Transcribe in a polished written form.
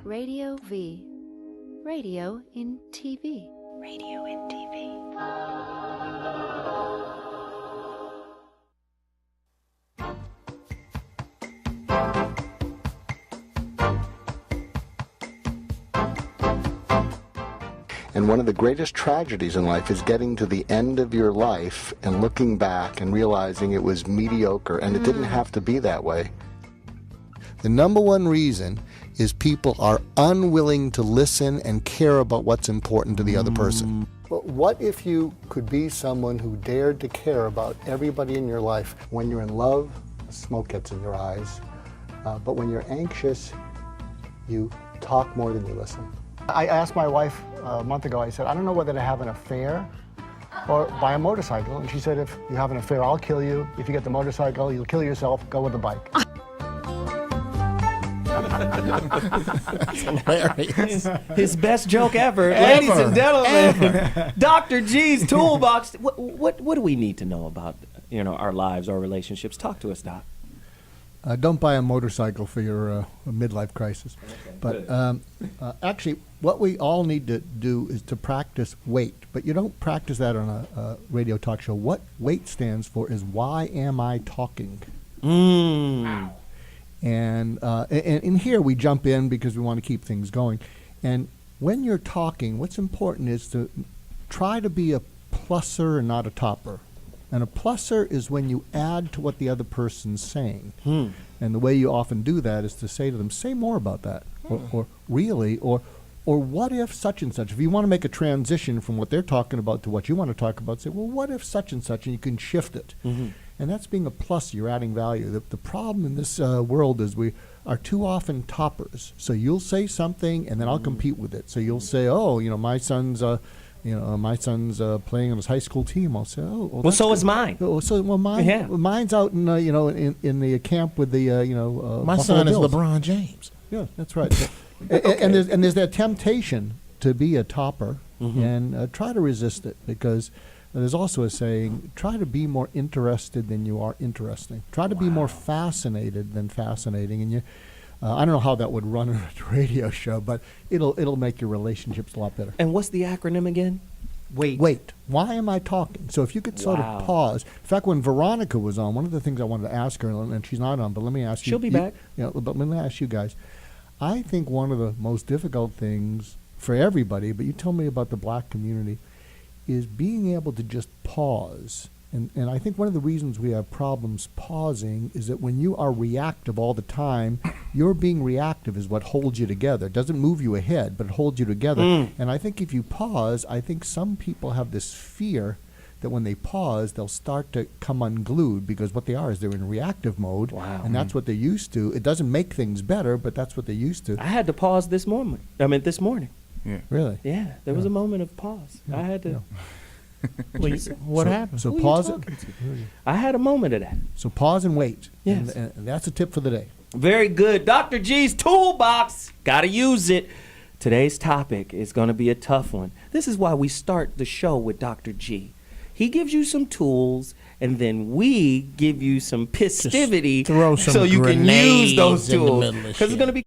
Radio V. Radio in TV. Radio in TV. And one of the greatest tragedies in life is getting to the end of your life and looking back and realizing it was mediocre and it didn't have to be that way. The number one reason is people are unwilling to listen and care about what's important to the other person. But what if you could be someone who dared to care about everybody in your life? When you're in love, smoke gets in your eyes. But when you're anxious, you talk more than you listen. I asked my wife a month ago, I said, I don't know whether to have an affair or buy a motorcycle. And she said, if you have an affair, I'll kill you. If you get the motorcycle, you'll kill yourself. Go with the bike. That's hilarious. His best joke ever. Ladies and gentlemen, Dr. G's Toolbox. What do we need to know about our lives, our relationships? Talk to us, Doc. Don't buy a motorcycle for your midlife crisis. Okay, but actually, what we all need to do is to practice WAIT. But you don't practice that on a radio talk show. What WAIT stands for is why am I talking? Wow. And in here we jump in because we want to keep things going. And when you're talking, what's important is to try to be a plusser and not a topper. And a plusser is when you add to what the other person's saying. And the way you often do that is to say to them, say more about that. Or really, or what if such and such? If you want to make a transition from what they're talking about to what you want to talk about, say, well, what if such and such? And you can shift it. And that's being a plus. You're adding value. The problem in this world is we are too often toppers. So you'll say something, and then I'll compete with it. So you'll say, oh, my son's playing on his high school team. I'll say, oh, well so good. is mine. Mine's out in in the camp with the my Buffalo son is Bills. LeBron James. Yeah, that's right. And there's that temptation to be a topper and try to resist it, because there's also a saying, try to be more interested than you are interesting. Try to be more fascinated than fascinating. And I don't know how that would run on a radio show, but it'll make your relationships a lot better. And what's the acronym again? Wait. Why am I talking? So if you could sort of pause. In fact, when Veronica was on, one of the things I wanted to ask her, and she's not on, but let me ask you. She'll be back. But let me ask you guys. I think one of the most difficult things for everybody, but you tell me about the black community, is being able to just pause. And I think one of the reasons we have problems pausing is that when you are reactive all the time, your being reactive is what holds you together. It doesn't move you ahead, but it holds you together. And I think if you pause, I think some people have this fear that when they pause, they'll start to come unglued, because what they are is they're in reactive mode. Wow. And that's what they're used to. It doesn't make things better, but that's what they're used to. I had to pause this morning. Yeah. Really? Yeah, there was a moment of pause. I had to. What happened? So Who you pause it. talking to? I had a moment of that. So pause and wait. Yes. And that's a tip for the day. Very good. Dr. G's Toolbox. Gotta use it. Today's topic is going to be a tough one. This is why we start the show with Dr. G. He gives you some tools, and then we give you some pistivity throw some so you can use those grenades in the tools. middle of Because it's shit. going to be